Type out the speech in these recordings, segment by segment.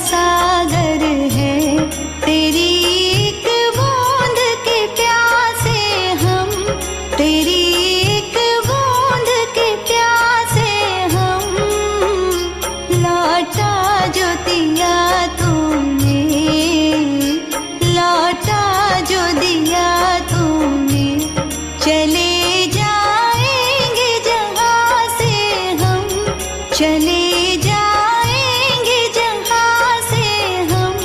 सागर है, तेरी एक बूंद के प्यासे हम, तेरी एक बूंद के प्यासे हम। लौटा जो दिया तूने, लौटा जो दिया तूने, चले जाएंगे जहाँ से हम, चले जाएंगे जहाँ से हम।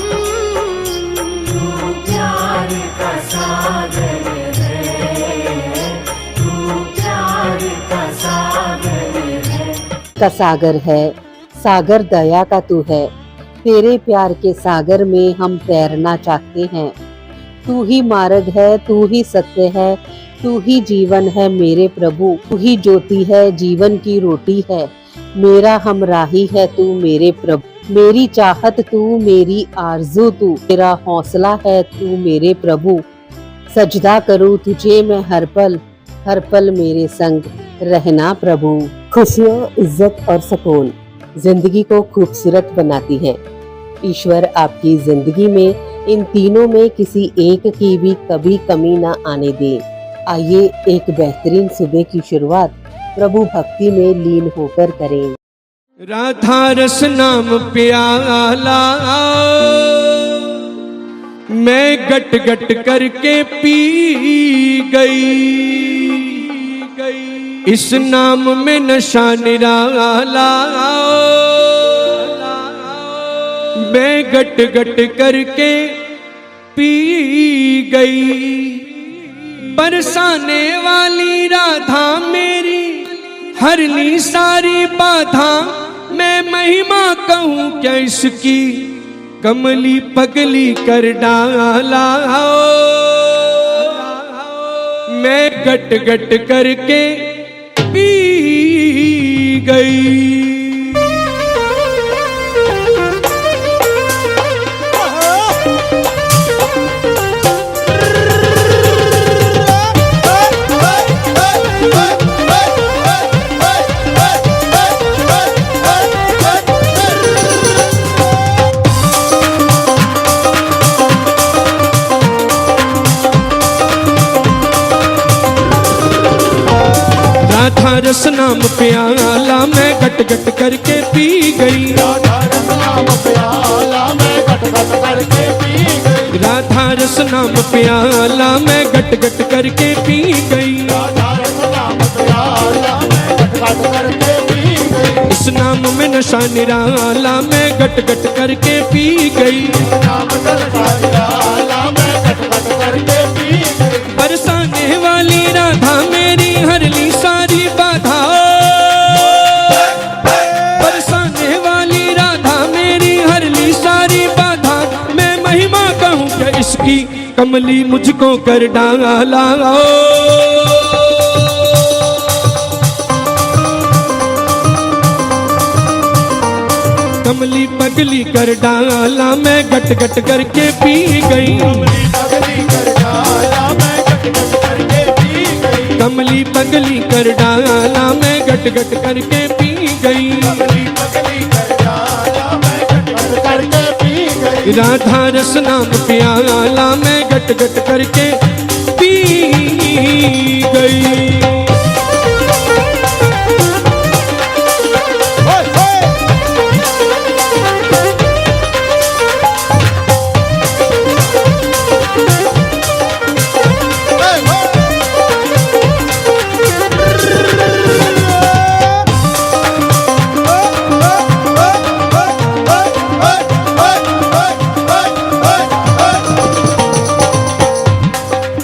तू प्यार का सागर है, तू प्यार का सागर है। का सागर है, सागर दया का तू है। तेरे प्यार के सागर में हम तैरना चाहते हैं। तू ही मार्ग है, तू ही सत्य है, तू ही जीवन है मेरे प्रभु। तू ही ज्योति है, जीवन की रोटी है, मेरा हमराही है तू मेरे प्रभु। मेरी चाहत तू, मेरी आरज़ू तू, मेरा हौसला है तू मेरे प्रभु। सजदा करूँ तुझे मैं हर पल मेरे संग रहना प्रभु। खुशियों, इज्जत और सुकून जिंदगी को खूबसूरत बनाती है। ईश्वर आपकी जिंदगी में इन तीनों में किसी एक की भी कभी कमी ना आने दे। आइए एक बेहतरीन सुबह की शुरुआत प्रभु भक्ति में लीन होकर करें। राधा रस नाम प्याला मैं गट गट करके पी गई, इस नाम में नशा निराला मैं गट गट करके पी गई। बरसाने वाली राधा मेरी हरनी सारी बाधा, मैं महिमा कहूँ क्या इसकी, कमली पगली कर डाला मैं गट गट करके पी गई। राधा रस नाम प्याला मैं गट गट करके पी गई, राधा रस नाम प्याला मैं गट गट करके पी गई, राधा रस नाम प्याला मैं गट गट करके पी गई, राधा रस नाम प्याला मैं गट गट करके पी गई, इस नाम में नशा निराला मैं गट गट करके पी गई, नाम प्याला मैं गट गट करके पी गई। बरसाने वाली राधा मेरी हरली सारी बाधा, बरसाने वाली राधा मेरी हरली सारी बाधा, मैं महिमा कहूँ क्या इसकी, कमली मुझको कर डाला कमली पगली कर डाला मैं गट गट करके पी गई, कमली पगली कर डाला मैं गट गट करके पी गई, कमली पगली कर डाला मैं गट गट करके पी गई, कमली पगली कर डाला मैं गट गट करके पी गई, राधा रस नाम प्याला मैं गट गट करके पी गई।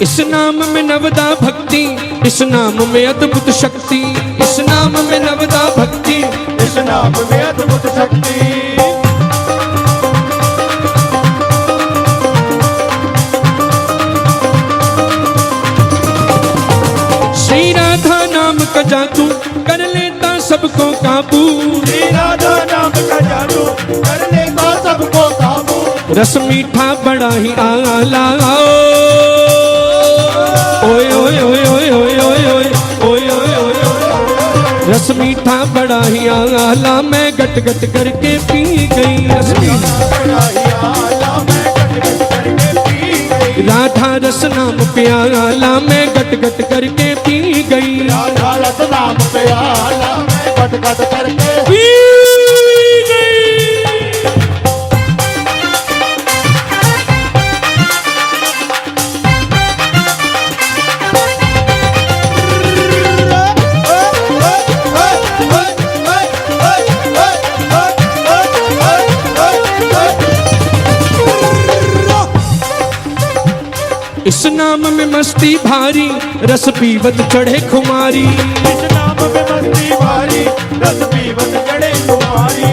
इस नाम में नवदा भक्ति, इस नाम में अद्भुत शक्ति, इस नाम में नवदा भक्ति, इस नाम में अद्भुत शक्ति, श्री राधा नाम का जादू कर लेता सबको काबू, श्री राधा नाम का जादू कर लेता सबको काबू, रस मीठा बड़ा ही आला, ओए ओए ओए ओए ओए ओए ओए ओए ओए, रस मीठा बड़ा ही आला मैं गट गट करके पी गई, रस मीठा रस नाम प्याला मैं गट गट करके पी गई। राधा रस नाम प्याला मैं गट गट करके पी गई। इस नाम में मस्ती भारी रस पीवत चढ़े खुमारी। इस नाम में मस्ती भारी रस पीवत चढ़े कुमारी।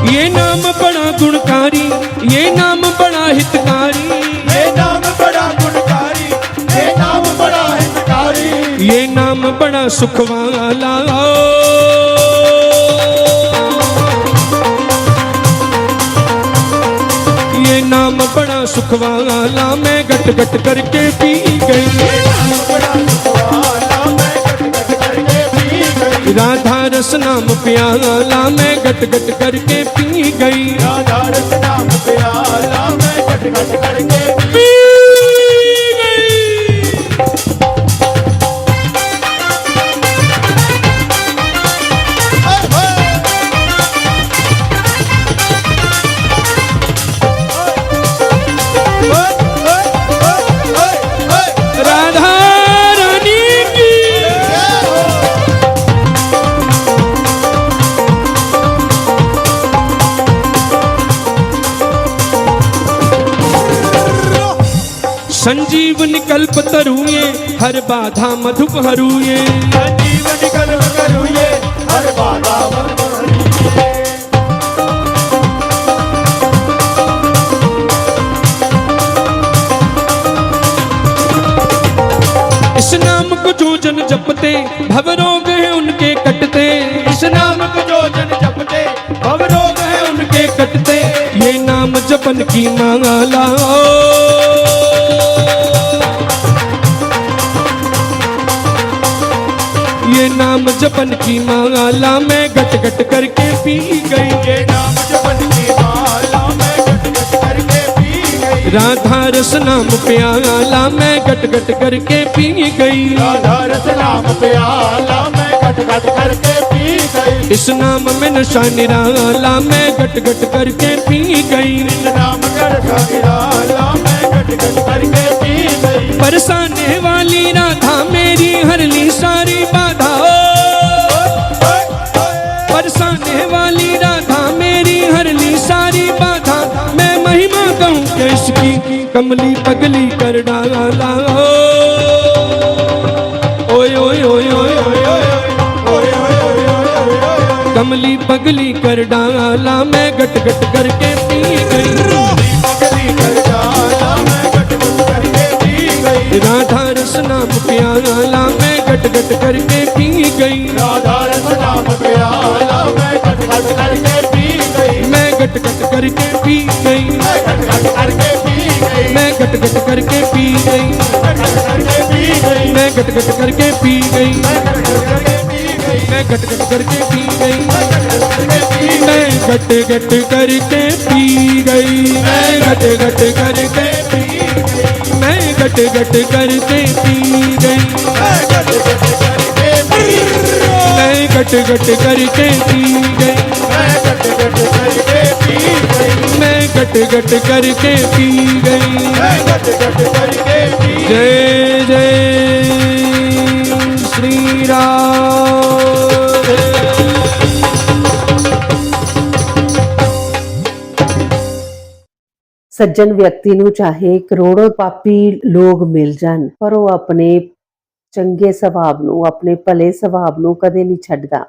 ये नाम बड़ा गुणकारी, ये नाम बड़ा हितकारी, ये नाम बड़ा गुणकारी, ये नाम बड़ा हितकारी। ये नाम बड़ा सुख वाला। ये नाम बड़ा सुख वाला मैं गट गट करके पी गई। बड़ा सुखवाला मैं गट गट करके पी गई। राधा रस नाम प्याला मैं गट गट करके पी गई। राधा रस नाम प्याला मैं गट गट करके पी गई। राधा रानी की संजीवनी कल्प तरुए हर बाधा मधुप हरूए। जीवन कर्म करूए हर बाधा मन भरिए। इस नाम को जो जन जपते भव रोग है उनके कटते। इस नाम को जो जन जपते भव रोग है उनके कटते। ये नाम जपन की माला। ये नाम जपन की माला मैं गट गट करके पी गई। ये नाम जपन की माला मैं गट गट करके पी गई। राधा रस नाम प्याला मैं गट गट करके पी गई। राधा रस नाम प्याला मैं गट गट करके पी गई। इस नाम में नशा निराला मैं गट गट करके पी गई। इस नाम कर निराला मैं गट गट करके पी गई। बरसाने वाली राधा मेरी हर ली सारी बाधा। बरसाने वाली राधा मेरी हर ली सारी बाधा। मैं महिमा कहूँ कैश की कमली पगली कर डाला। ओए ओए ओए ओए ओए कमली पगली कर डाला मैं गट गट करके पी गई। पगली कर डाला मैं गट गट करके पी गई। राधा रस नाम प्याला मैं गट गट करके पी गई। राधा रस नाम प्याला मैं गट गट करके पी गई। मैं गट गट करके पी गई। मैं गट गट करके पी गई। मैं गट गट करके पी गई। गट गट करके पी गई। मैं गट गट करके पी गई। मैं गट गट करके पी गई। मैं गट गट करके पी गई। मैं गट गट करके पी गई। मैं गट गट करके पी गई। मैं गट गट करके पी गई। मैं गट गट करके पी गई। मैं गट गट करके पी गई। मैं गट गट करके पी गई। मैं गट गट करके पी गई। जय जय श्री राम। ਸੱਜਣ ਵਿਅਕਤੀ ਨੂੰ ਚਾਹੇ ਕਰੋੜੋਂ ਪਾਪੀ ਲੋਕ ਮਿਲ ਜਾਣ ਪਰ ਉਹ ਆਪਣੇ ਚੰਗੇ ਸੁਭਾਅ ਨੂੰ ਆਪਣੇ ਭਲੇ ਸੁਭਾਅ ਨੂੰ ਕਦੇ ਨਹੀਂ ਛੱਡਦਾ।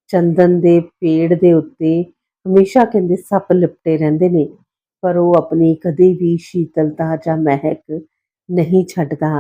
ਚੰਦਨ ਦੇ ਪੇੜ ਦੇ ਉੱਤੇ ਹਮੇਸ਼ਾ ਕਹਿੰਦੇ ਸੱਪ ਲਿਪਟੇ ਰਹਿੰਦੇ ਨੇ ਪਰ ਉਹ ਆਪਣੀ ਕਦੇ ਵੀ ਸ਼ੀਤਲਤਾ ਜਾਂ ਮਹਿਕ ਨਹੀਂ ਛੱਡਦਾ।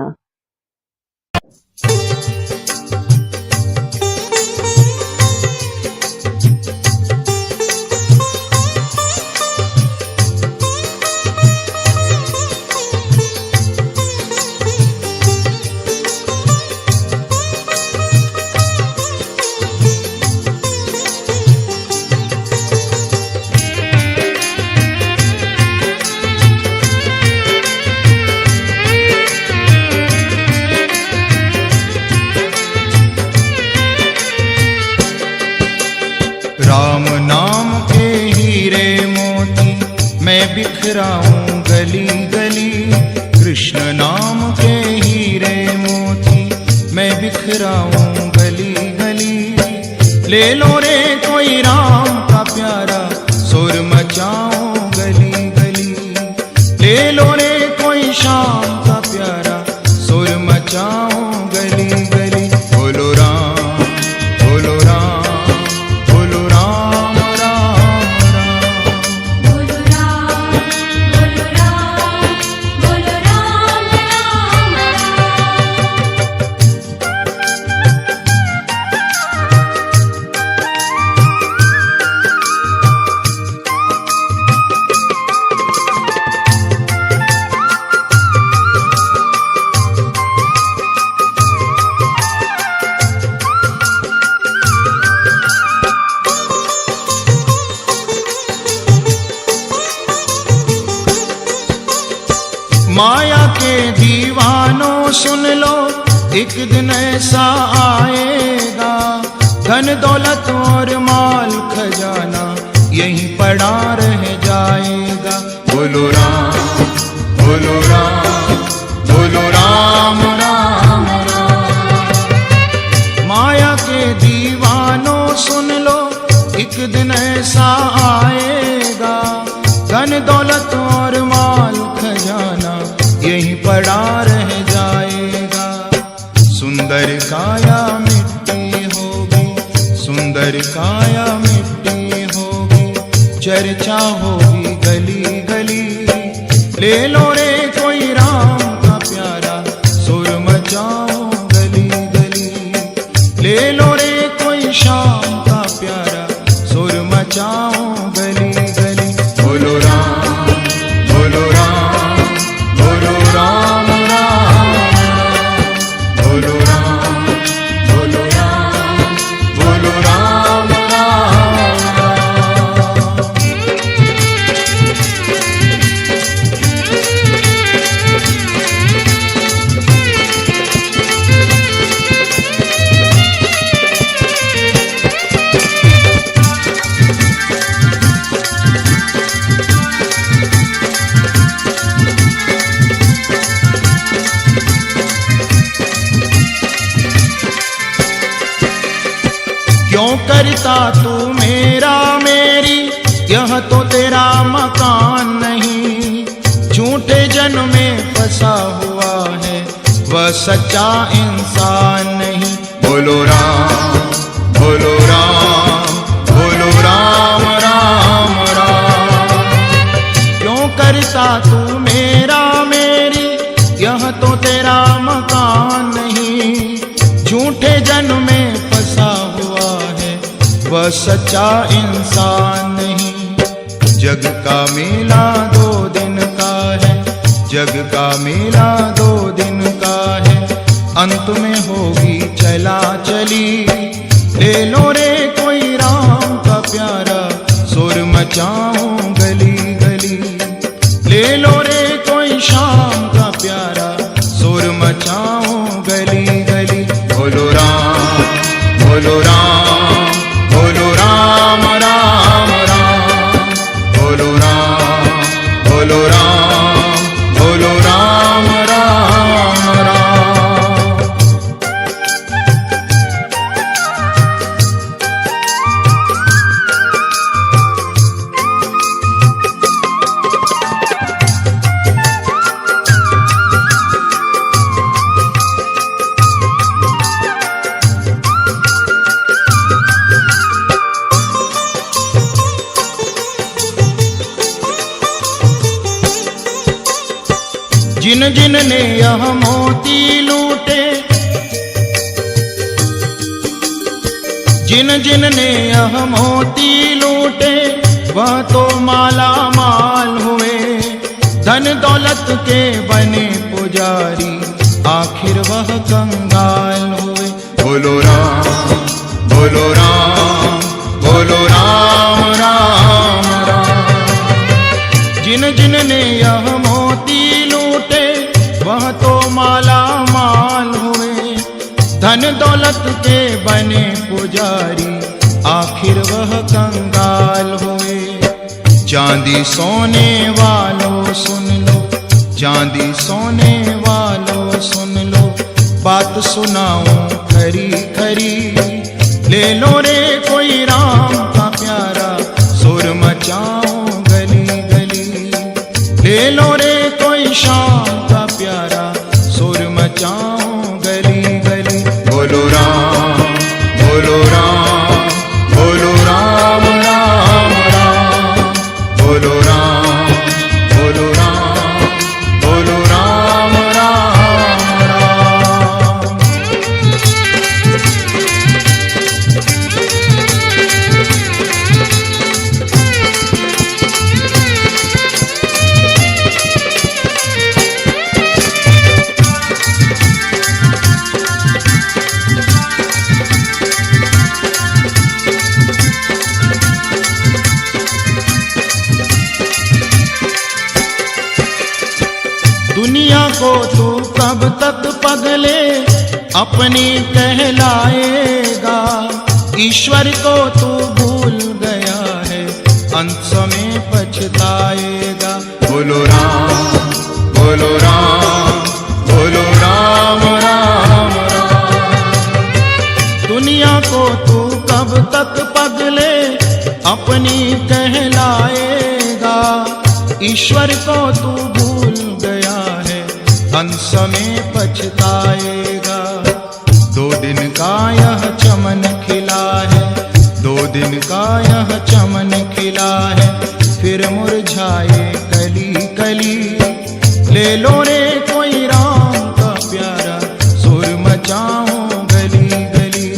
बिखराऊं गली गली। ले लो रे कोई राम का प्यारा, सुर मचाऊं गली गली। ले लो रे कोई श्याम का प्यारा, सुर मचाऊं गली गली। बोलो राम, बोलो राम, बोलो राम राम राम। बोलो राम, बोलो राम, बोलो राम राम राम। माया के दीवानों सुन लो, एक दिन ऐसा आएगा, धन दौलत और माल खजाना यहीं पड़ा रह जाएगा। बोलो राम, बोलो राम, बोलो राम राम राम। माया के दीवानों सुन लो, एक दिन ऐसा आएगा, धन दौलत और माल खजाना यहीं पड़ा रह जाएगा। सुंदर काया मिट्टी होगी, सुंदर काया मिट्टी होगी, चर्चा होगी गली गली। ले लो रे कोई राम का प्यारा, सुर मचाओ गली गली। ले लो रे कोई श्याम का प्यारा, सुर मचाओ गली गली। बोलो राम, बोलो राम, बोलो राम राम राम। बोलो राम, बोलो राम, बोलो राम राम राम। क्यों करता तू मेरा मेरी, यह तो तेरा मकान नहीं। झूठे जन्म में फंसा हुआ है, वह सच्चा इंसान नहीं। बोलो राम, बोलो राम, बोलो राम राम राम। क्यों करता तू मेरा मेरी, यह तो तेरा मकान नहीं। झूठे जन्म में फंसा हुआ है, वह सच्चा इंसान नहीं। जग का मेला 2 दिन का है, जग का मेला 2 दिन का है, अंत में होगी चला चली। ले लो रे कोई राम का प्यारा, सुर मचाऊं गली गली। ले लो रे कोई श्याम का प्यारा, सुर मचाऊं गली गली। बोलो राम, बोलो राम, बोलो राम राम राम। बोलो राम, बोलो राम, बोलो राम राम राम। जिन जिन ने यह मोती लूटे, जिन जिन ने यह मोती लूटे, वह तो माला माल हुए। धन दौलत के बने पुजारी, आखिर वह कंगाल हुए। बोलो राम, बोलो राम, बोलो राम राम राम। जिन जिन ने यह मोती लूटे, वह तो माला माल हुए। धन दौलत के बने पुजारी, आखिर वह कंगाल हुए। चांदी सोने वालों सुन लो, चांदी सोने वालों सुन लो, बात सुनाऊं खरी खरी। ले लो रे कोई राम का प्यारा, सुर मचाओ गली गली। ले लो रे कोई श्याम का प्यारा, सुर मचाओ गली गली। बोलो राम बोलो राम बोलो राम राम राम। बोलो राम बोलो राम बोलो राम राम राम। दुनिया को तू कब तक पगले अपनी कहलाएगा। ईश्वर को तू भूल गया है, अंत समय पछताएगा। बोलो राम बोलो राम बोलो राम राम राम। दुनिया को तू कब तक पगले अपनी कहलाएगा। ईश्वर को तू भूल गया है, अंत समय पछताएगा। 2 दिन का यह चमन खिला है, 2 दिन का यह चमन खिला है, फिर मुरझाए कली कली। ले लो रे कोई राम का प्यारा, सुर मचाओ गली गली।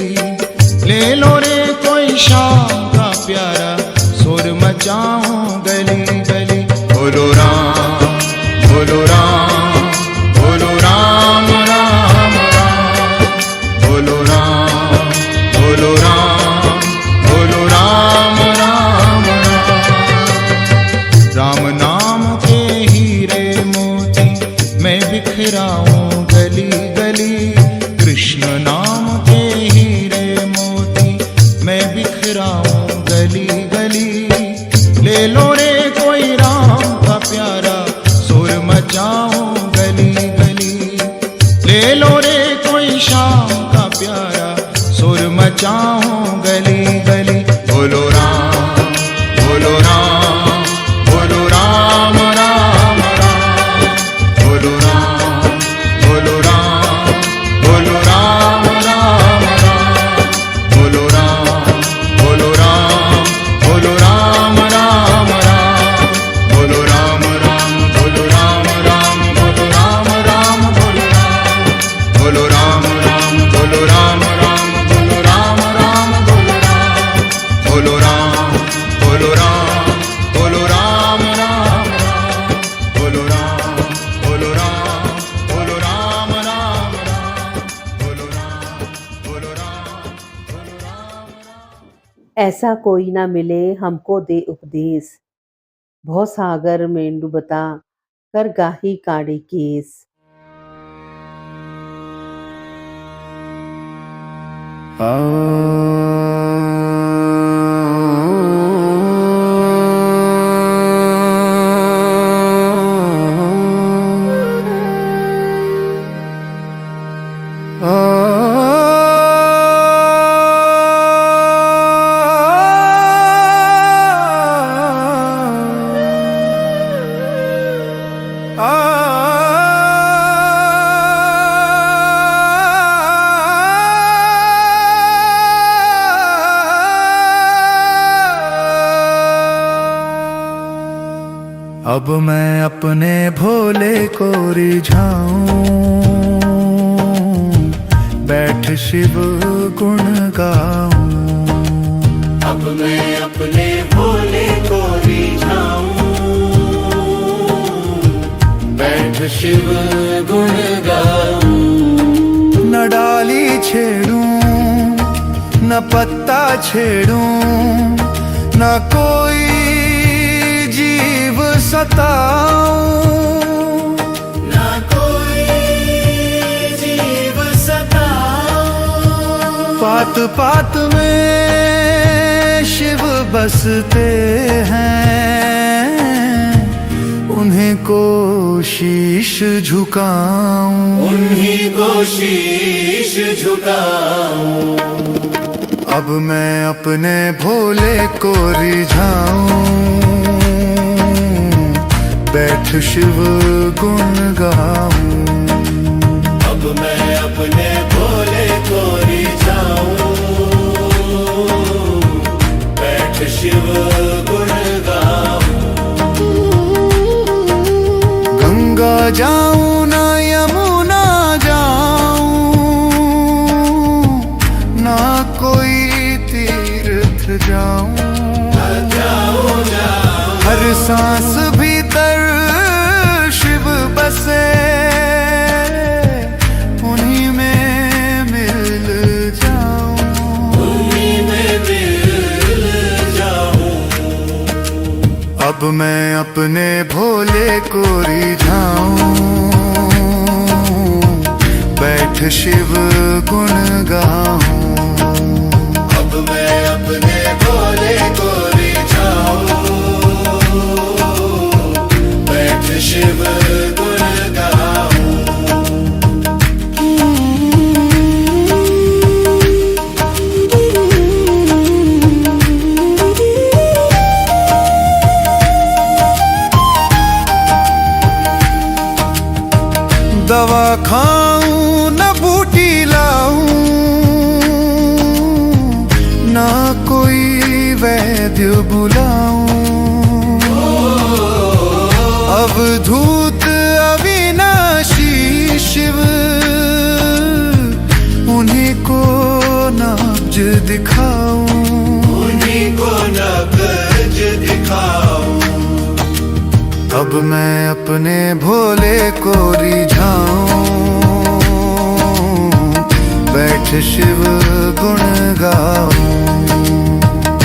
ले लो रे कोई श्याम का प्यारा, सुर मचाओ गली गली। बोलो राम बोलो राम बोलो राम राम राम। बोलो राम बोलो राम बोलो राम राम राम। राम नाम के हीरे मोती मैं बिखराऊं गली गली। कृष्ण नाम के हीरे मोती मैं बिखराऊं गली गली। ले लो रे कोई राम का प्यारा, सुर मचाओ गली गली। ले लो रे कोई श्याम का प्यारा, सुर मचाओ गली गली। बोलो राम बोलो राम बोलो राम राम राम। बोलो राम बोलो राम बोलो राम राम राम। बोलो राम बोलो राम बोलो राम राम राम। बोलो राम राम बोलो राम राम बोलो राम राम बोलो राम। बोलो राम राम बोलो राम राम बोलो राम राम बोलो राम। बोलो राम बोलो राम बोलो राम राम राम। बोलो राम बोलो राम बोलो राम राम राम। बोलो राम बोलो राम बोलो राम राम। ऐसा कोई ना मिले हमको दे उपदेश, भव सागर में डूबता कर गाही काढ़े केस। अब मैं अपने भोले को रिझाऊं, बैठ शिव गुण गाऊं। अब मैं अपने भोले को रिझाऊं, बैठ शिव गुण गाऊं। न डाली छेड़ूं न पत्ता छेड़ूं, न कोई जीव सताऊं, ना कोई जीव सताऊं। पात पात में शिव बसते हैं, उन्हीं को शीश झुकाऊं, उन्हीं को शीश झुकाऊं। अब मैं अपने भोले को रिझाऊं, बैठ शिव गुण गाऊं। अब मैं अपने भोले को रिझाऊं, बैठ शिव गुण गाऊं। गंगा जाऊं ना यमुना जाऊं, ना कोई तीर्थ जाऊं, हर सांस भीतर शिव बसे, उन्हीं में मिल जाऊं, उन्हीं में मिल जाऊं। अब मैं अपने भोले को रिझाऊं, बैठ शिव गुण गाऊं। अब मैं अपने भोले को रिझाऊं, बैठ शिव गुण गाऊं। दवा खाऊं न बूटी लाऊं, ना कोई वैद्य बुलाऊं, अवधूत अविनाशी शिव, उन्हीं को नब्ज दिखाऊं, उन्हीं को नब्ज दिखाऊं। अब मैं अपने भोले को रिझाऊं, बैठ शिव गुण गाऊं।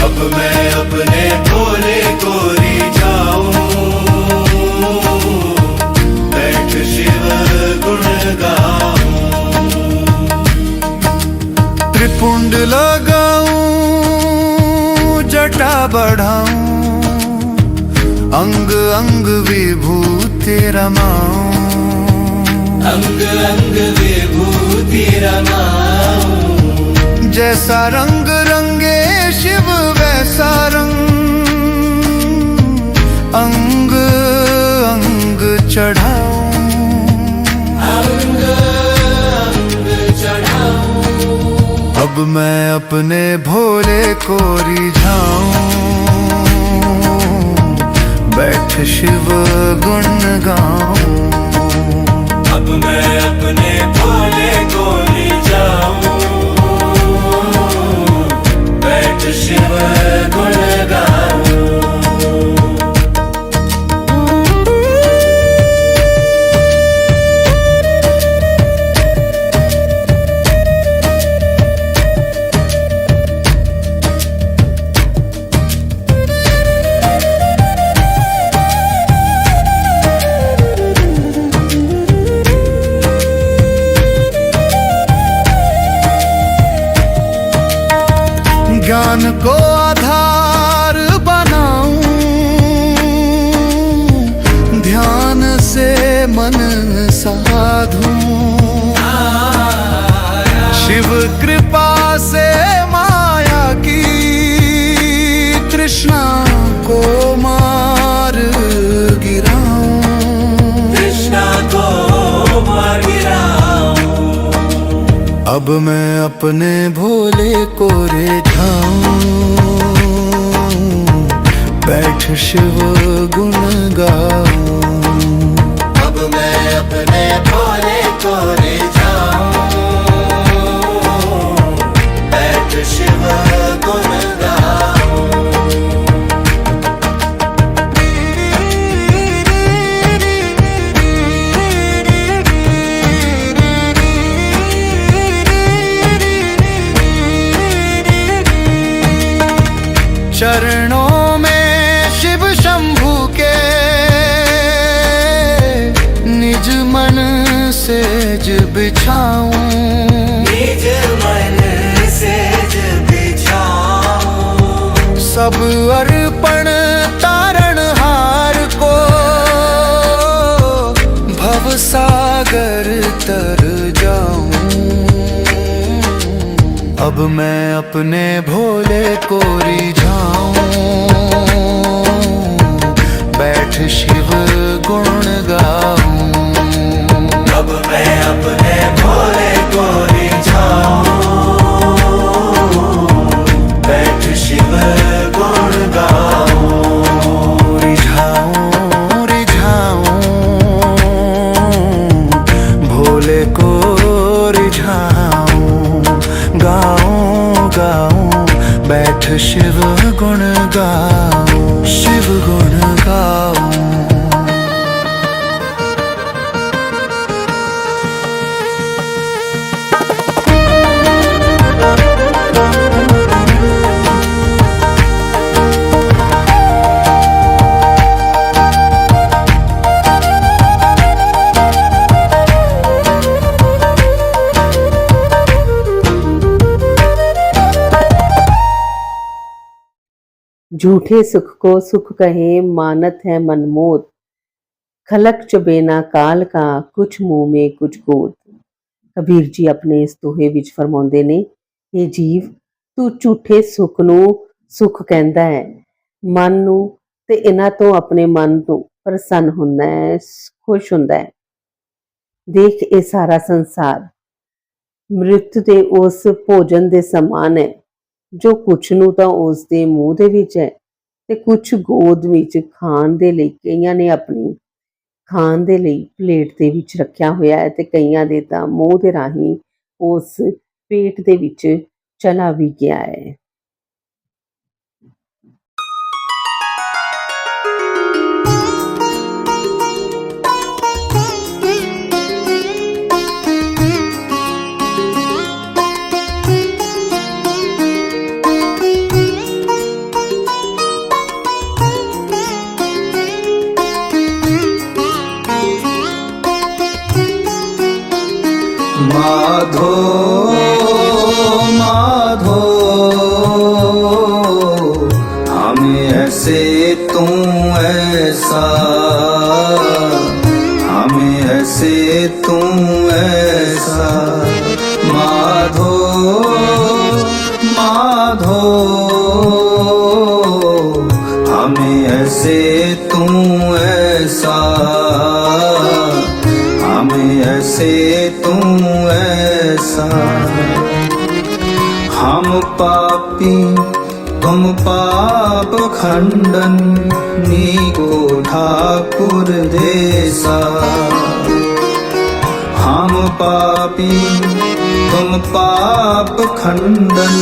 अब मैं अपने भोले को रिझाऊं, बैठ शिव गुण गाऊं। त्रिपुंड लगाऊं, जटा बढ़ाऊं, अंग अंग विभूति रमाऊं, अंग अंग विभूति रमाऊं। जैसा रंग रंगे शिव वैसा रंग, अंग अंग चढ़ाऊं, अंग अंग चढ़ाऊं। अब मैं अपने भोले को रिझाऊं, बैठ शिव गुण गाऊं। अब मैं अपने भोले को रिझाऊं, बैठ शिव गुण गाऊं। ज्ञान को आधार बनाऊं, ध्यान से मन साधूं, शिव कृपा से माया की तृष्णा को मार गिराऊं, कृष्णा को मार गिराऊं। अब मैं अपने भोले को रिझाऊं, बैठ शिव गुण गाऊं। अब मैं अपने भोले को रिझाऊं, बैठ शिव गुण गाऊं। चरणों में शिव शंभू के निज मन सेज बिछाऊं, निज मन सेज बिछाऊं। सब अर्पण तारण हार को अब मैं अपने भोले को रिझाऊं, बैठ शिव गुण गाऊं। अब मैं अपने भोले को रिझाऊं, बैठ शिव गुण गाऊं। रिझाऊं रिझाऊं भोले को रिझाऊं, गाऊं गाऊं बैठ शिव गुण गाऊं, शिव गुण गाऊं। झूठे सुख को सुख कहे मानत है मनमोद, खलक चबेना काल का कुछ मुंह में कुछ गोद। कबीर जी अपने इस ਦੋਹੇ ਵਿੱਚ ਫਰਮਾਉਂਦੇ ਨੇ, ਇਹ ਜੀਵ ਤੂੰ ਝੂਠੇ ਸੁੱਖ ਨੂੰ ਸੁੱਖ ਕਹਿੰਦਾ ਹੈ, ਮਨ ਨੂੰ ਤੇ ਇਹਨਾਂ ਤੋਂ ਆਪਣੇ ਮਨ ਨੂੰ ਪ੍ਰਸੰਨ ਹੁੰਦਾ ਹੈ, ਖੁਸ਼ ਹੁੰਦਾ ਹੈ। ਦੇਖ ਇਹ ਸਾਰਾ ਸੰਸਾਰ ਮ੍ਰਿਤ ਦੇ ਉਸ ਭੋਜਨ ਦੇ ਸਮਾਨ ਹੈ, ਜੋ ਕੁਛ ਨੂੰ ਤਾਂ ਉਸ ਦੇ ਮੂੰਹ ਦੇ ਵਿੱਚ ਹੈ ਤੇ ਕੁਛ ਗੋਦ ਵਿੱਚ ਖਾਣ ਦੇ ਲਈ, ਕਈਆਂ ਨੇ ਆਪਣੀ ਖਾਣ ਦੇ ਲਈ ਪਲੇਟ ਦੇ ਵਿੱਚ ਰੱਖਿਆ ਹੋਇਆ ਹੈ ਤੇ ਕਈਆਂ ਦੇ ਤਾਂ ਮੂੰਹ ਦੇ ਰਾਹੀਂ ਉਸ ਪੇਟ ਦੇ ਵਿੱਚ ਚਲਾ ਵੀ ਗਿਆ ਹੈ। माधो माधो हमें ऐसे तू ऐसा, हमें ऐसे तू ऐसा। माधो माधो हमें ऐसे तू ऐसा, हमें ऐसे तू ऐसा। हम पापी तुम पाप खंडन, नीको ठाकुर देसा। हम पापी तुम पाप खंडन,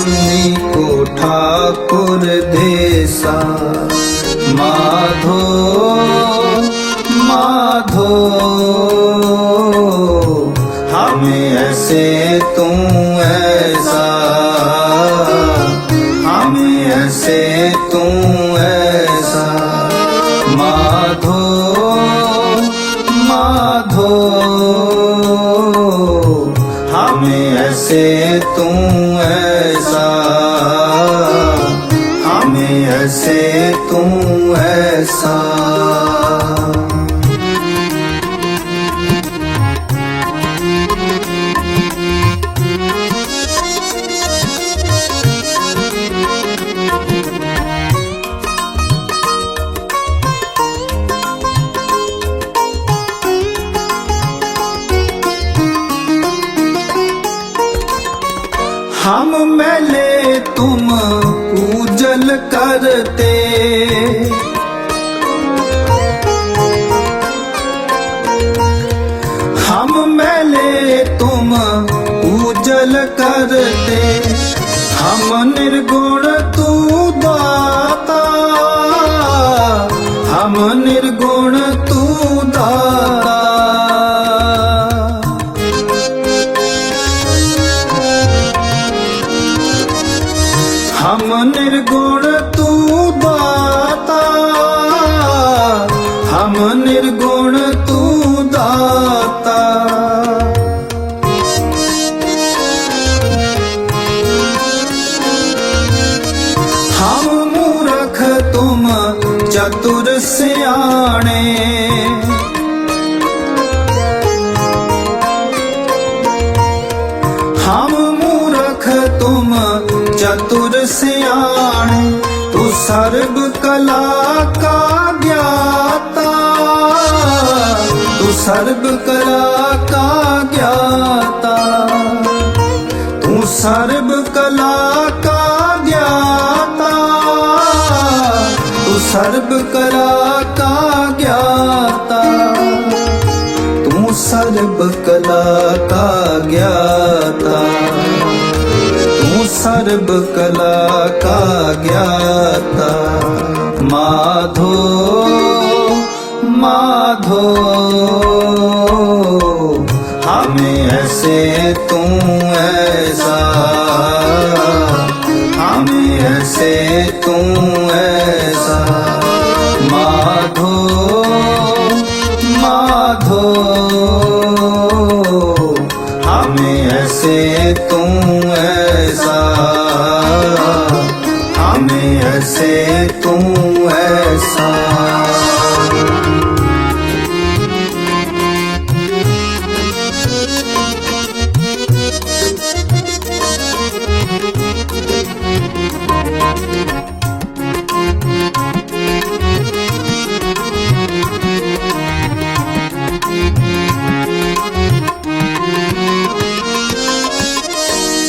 नीको ठाकुर देसा। माधो माधो हमें ऐसे तू ऐसा, हमें ऐसे तू ऐसा। माधो माधो हमें ऐसे तू ऐसा, हमें ऐसे तू ऐसा। हम मैले तुम पूजल करते, हम मैले तुम पूजल करते। हम निर्गुण तू दाता, हम निर्गुण तू दाता। हम निर्गुण तू दाता, हम निर्गुण तू दाता। हम मूर्ख तुम चतुर सियाणे, हम मूर्ख चतुर सियाणे तू सर्व कला का ज्ञाता, तू सर्व कला का ज्ञाता, तू सर्व कला का ज्ञाता, तू सर्व कला का ज्ञाता, तू सर्व कला का ज्ञाता, तू सर्व कला का ज्ञाता। माधो माधो हमें ऐसे तू ऐसा, हमें ऐसे तू ऐसा। माधो माधो हमें ऐसे तू ऐसा, हमें ऐसे तू ऐसा।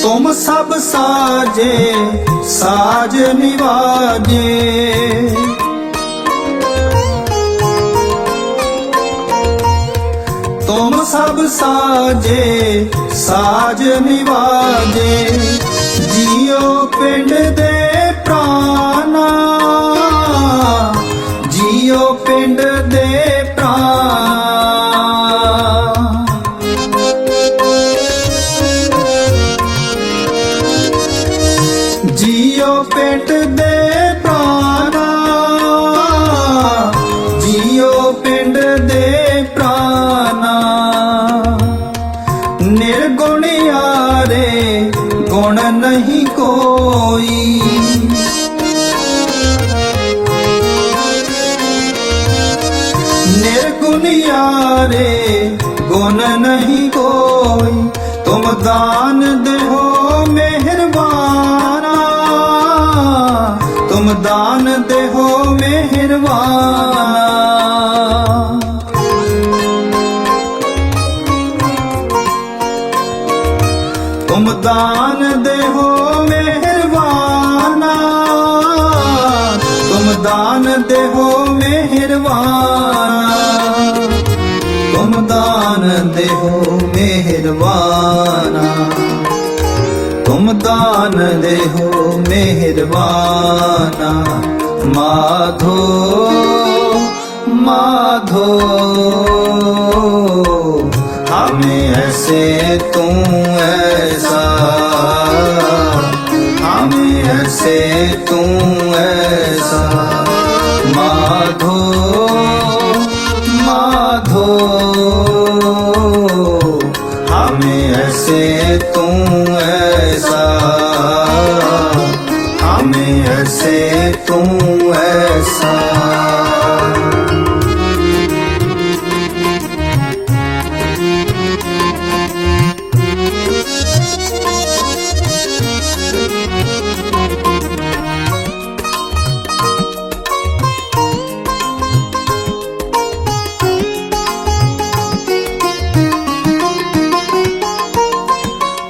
तुम सब साजे साज निवाजे, तुम सब साजे साज निवाजे। जियो पिंड दे प्राणा, जियो पिंड दे प्राण, जियो पिंड दे प्राणा, जियो पिंड दे प्राणा। निर्गुण यारे गुण नहीं कोई, निर्गुण यारे गुण नहीं कोई। तुम दान देहो मेहरबाना, तुम दान देहो मेहरबाना। तुम दान देहो मेहरबाना, तुम दान देहो मेहरबाना, तुम दान देहो मेहरबाना, तुम दान देहो मेहरबाना। माधो माधो हमें ऐसे तू ऐसा, हमें ऐसे तू ऐसा। माधो माधो हमें ऐसे तू ऐसा, हमें ऐसे तू ऐसा।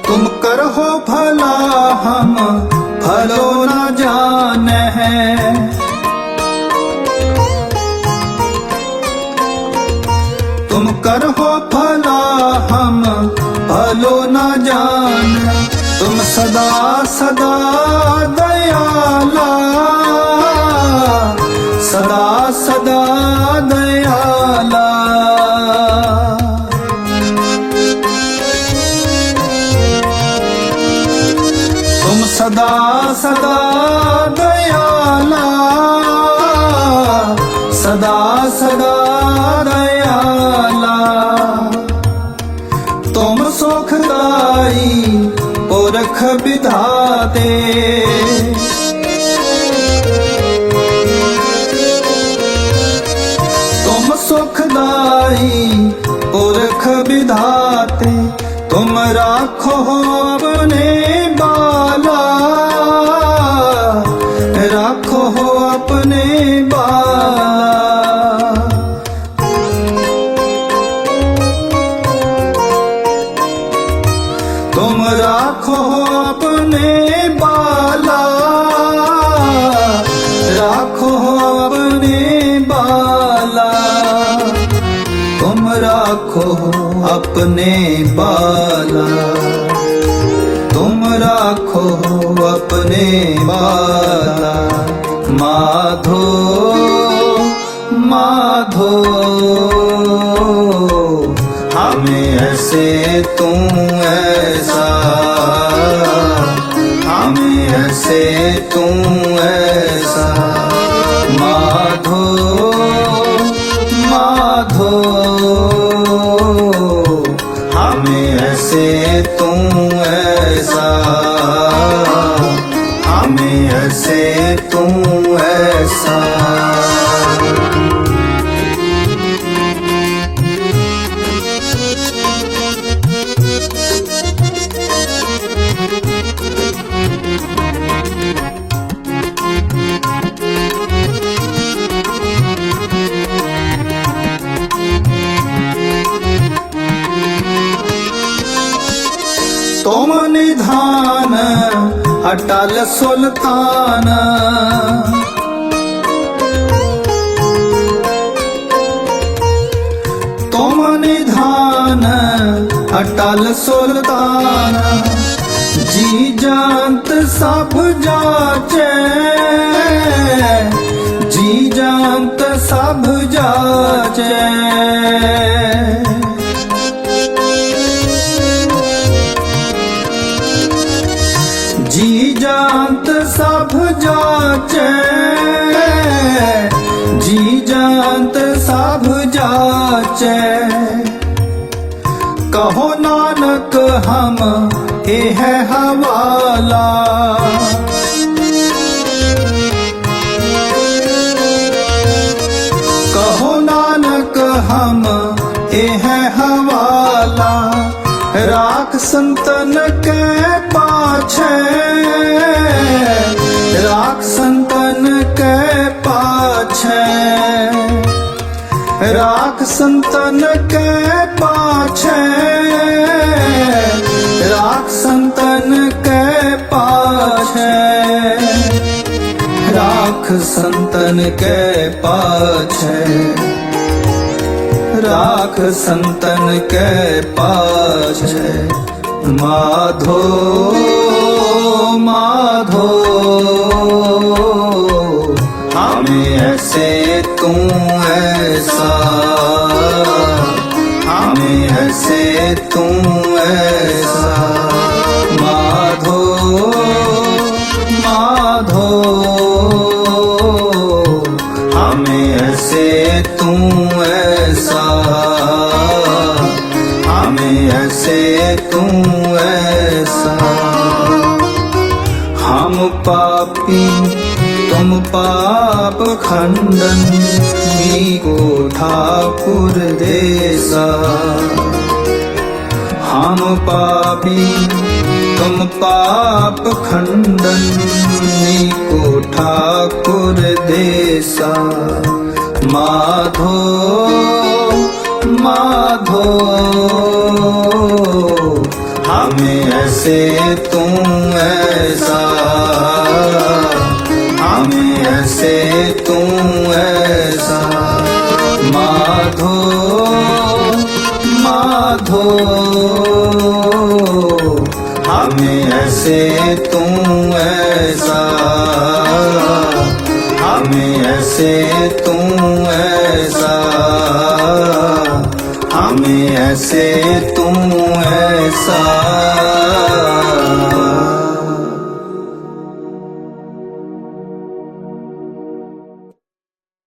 तुम करहो भला हम भलो न जाने हैं, तुम करहो भला हम भलो न जाने। तुम सदा सदा दयाला, सदा सदा दयाला। तुम सदा सदा दयाला, सदा सदा दयाला। तुम सुखदाई पुरख विधाते, तुम सुखदाई पुरख विधाते। तुम राखो अपने बाला, तुम राखो अपने बाला, राखो अपने बाला, तुम राखो अपने बाला, तुम राखो अपने बाला। माधो माधो हमें ऐसे तू ऐसा, हमें ऐसे तू ऐसा। माधो माधो हमें ऐसे तू ऐसा, हमें ऐसे तू ऐसा। तुम निधान अटल सुल्तान, तुम निधान अटल सुल्तान। जी जानत सब जाचे, जी जानत सब जाचे। जी जानत सब जाचे, जी जानत सब जाचे। कहो नानक हम ये है हवाला, कहो नानक हम ये है हवाला। राख संतन के पाछे, राख संतन के पाछे, राख संतन के पाछे, राख संतन के पाछे, राख संतन के पाछे, राख संतन के पाछे। माधो माधो हमें ऐसे तू ऐसा, हमें ऐसे तू ऐसा। माधो माधो हमें ऐसे तू ऐसा, हमें ऐसे तू ऐसा। हम पापी तुम पाप खंडन, को ठाकुर देसा। हम पापी तुम पाप खंडन, को ठाकुर देसा। माधो माधो हमें ऐसे तू ऐसा, हमें ऐसे तू ऐसा। माधो माधो हमें ऐसे तू ऐसा, हमें ऐसे तू ऐसा, हमें ऐसे तू ऐसा।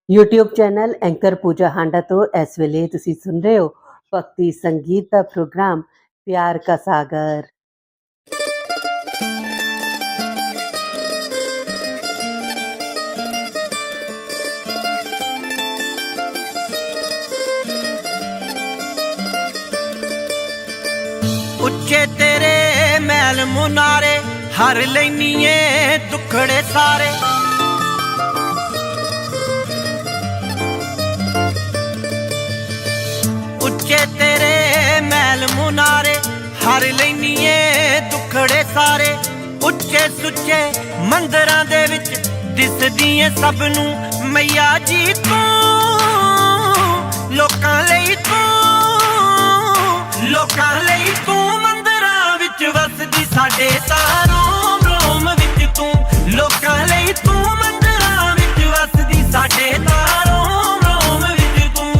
YouTube ਚੈਨਲ ਐਂਕਰ ਪੂਜਾ ਹਾਂਡਾ ਤੋਂ ਇਸ ਵੇਲੇ ਤੁਸੀਂ ਸੁਣ ਰਹੇ ਹੋ ਭਗਤੀ ਸੰਗੀਤ ਦਾ ਪ੍ਰੋਗਰਾਮ ਪਿਆਰ ਕਾ ਸਾਗਰ। ਉੱਚੇ ਤੇਰੇ ਮੈਲ ਮੁਨਾਰੇ ਹਰ ਲੈਨੀਏ ਦੁੱਖੜੇ ਸਾਰੇ। ਉੱਚੇ ਤੇਰੇ ਮੈਲ ਮੁਨਾਰੇ ਹਰ ਲੈਨੀਏ ਦੁੱਖੜੇ ਸਾਰੇ ਉੱਚੇ ਸੁੱਚੇ ਮੰਦਰਾਂ ਦੇ ਵਿੱਚ ਦਿਸਦੀ ਏ ਸਭ ਨੂੰ ਮਈਆ ਜੀ ਤੂੰ ਲੋਕਾਂ ਲਈ ਤੂੰ ਮੰਦਰਾਂ ਵਿੱਚ ਵਸਦੀ ਸਾਡੇ ਤਾਂ ਰੋਮ ਰੋਮ ਵਿੱਚ ਤੂੰ ਲੋਕਾਂ ਲਈ ਤੂੰ ਮੰਦਰਾਂ ਵਿੱਚ ਵਸਦੀ ਸਾਡੇ ਤਾਂ ਰੋਮ ਰੋਮ ਵਿੱਚ ਤੂੰ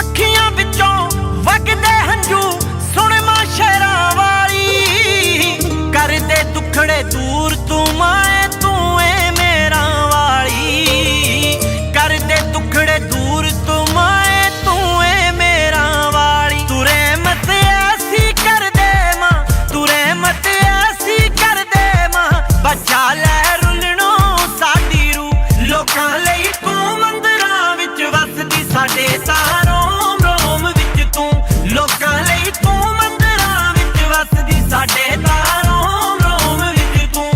ਅੱਖੀਆਂ ਵਿੱਚੋਂ ਵਗਦੇ ਹੰਝੂ ਸੁਣ ਮਾਂ ਸ਼ੇਰਾਂ ਵਾਲੀ ਕਰਦੇ ਦੁੱਖੜੇ ਦੂਰ ਤੂੰ ਮਾਏ ਤੂੰ ਏ ਮੇਰਾ ਵਾਲੀ ਕਰਦੇ ਦੁੱਖੜੇ ਦੂਰ ਤੂੰ ਮਾਏ ਤੂੰ ਏ ਮੇਰਾ ਵਾਲੀ ਤੂੰ ਰਹਿਮਤ ਐਸੀ ਕਰ ਦੇ ਮਾਂ ਤੂੰ ਰਹਿਮਤ ਐਸੀ ਕਰ ਦੇ ਮਾਂ ਬਚਾ ਲੈ ਰੁਲਣੋਂ ਸਾਡੀ ਰੂਹ ਲੋਕਾਂ ਲਈ ਤੂੰ ਮੰਦਰਾਂ ਵਿੱਚ ਵਸਦੀ ਸਾਡੇ ਤਾਂ ਰੋਮ ਰੋਮ ਵਿੱਚ ਤੂੰ ਲੋਕਾਂ ਲਈ ਤੂੰ ਮੰਦਰਾਂ ਵਿੱਚ ਵਸਦੀ ਸਾਡੇ ਤਾਂ ਰੋਮ ਰੋਮ ਵਿੱਚ ਤੂੰ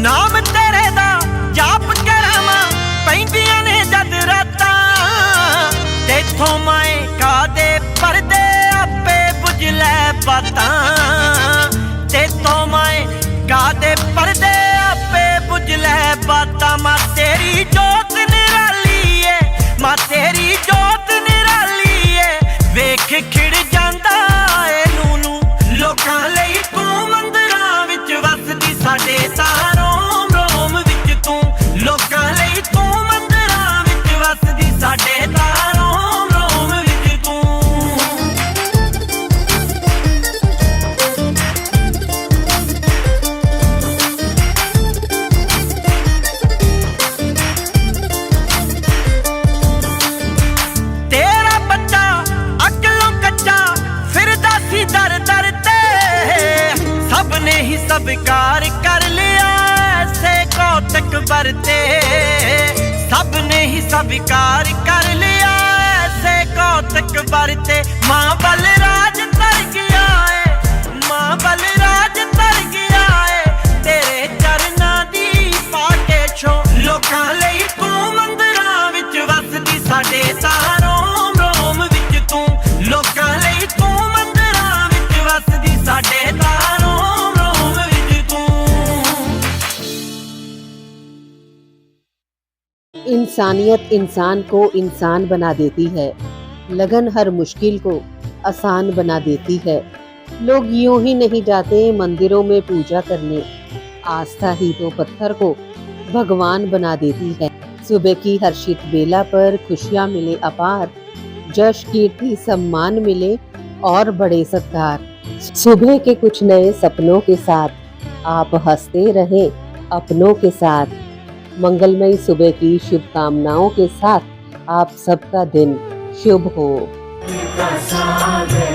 ਨਾਮ ਤੇਰੇ ਦਾ ਜਾਪ ਕਰਾਵਾਂ ਪੈਂਦੀਆਂ ਨੇ ਜਦ ਰਾਤਾਂ ਤੇਥੋਂ ਮਾਏ ਕਾਦੇ ਪਰਦੇ ਆਪੇ ਬੁਝ ਲੈ ਬਾਤਾਂ ਤੇਥੋਂ ਮਾਏ ਕਾਦੇ ਪਰਦੇ ਆਪੇ ਬੁਝ ਲੈ ਬਾਤਾਂ ਮਾਂ ਤੇਰੀ ਜੋਤ ਨਿਰਾਲੀ ਏ ਮਾਂ ਤੇਰੀ ਜੋਤ ਨਿਰਾਲੀ ਏ ਵੇਖ ਖਿੜ ਜਾਂਦਾ ਏ ਨੂੰ ਲੋਕਾਂ ਲਈ ਤੂੰ ਮੰਦਰਾਂ ਵਿੱਚ ਵਸਦੀ ਸਾਡੇ ਤਾਂ ਰੋਮ ਰੋਮ ਵਿੱਚ ਤੂੰ ਲੋਕਾਂ ਲਈ ਤੂੰ ਮੰਦਰਾਂ ਵਿੱਚ ਵਸਦੀ ਸਾਡੇ ਤਾਂ ਰੋਮ ਰੋਮ ਵਿੱਚ ਤੂੰ ਤੇਰਾ ਬੱਚਾ ਅਕਲੋਂ ਕੱਚਾ ਫਿਰਦਾ ਸੀ ਦਰ ਦਰ ਤੇ ਸਭ ਨੇ ਹੀ ਸਵੀਕਾਰ ਕਰ ਲਿਆ ਐਸੇ ਕੌਤਕ ਵਰਤੇ ਸਭ ਨੇ ਹੀ ਸਵੀਕਾਰ ਕਰ ਲਿਆ ਐਸੇ ਕੌਤਕ ਵਰਤੇ ਮਾਂ ਬਲਰਾਜ ਤਰ ਗਿਆ ਏ ਮਾਂ ਬਲਰਾਜ ਤਰ ਗਿਆ ਏ ਤੇਰੇ ਚਰਨਾਂ ਦੀ ਪਾਕੇ ਛੋ ਲੋਕਾਂ ਲਈ ਤੂੰ ਮੰਦਰਾਂ ਵਿੱਚ ਵਸਦੀ ਸਾਡੇ ਤਾਂ ਰੋਮ ਰੋਮ ਵਿੱਚ ਤੂੰ ਲੋਕਾਂ ਲਈ ਤੂੰ ਮੰਦਰਾਂ ਵਿੱਚ ਵਸਦੀ ਸਾਡੇ ਤਾਂ ਰੋਮ ਰੋਮ ਵਿੱਚ ਤੂੰ इंसानियत इंसान को इंसान बना देती है, लगन हर मुश्किल को आसान बना देती है। लोग यूं ही नहीं जाते मंदिरों में पूजा करने, आस्था ही तो पत्थर को भगवान बना देती है। सुबह की हर्षित बेला पर खुशियां मिले अपार, जश कीर्ति सम्मान मिले और बड़े सत्कार। सुबह के कुछ नए सपनों के साथ आप हंसते रहे अपनों के साथ। मंगलमयी सुबह की शुभकामनाओं के साथ आप सबका दिन शुभ हो। सागर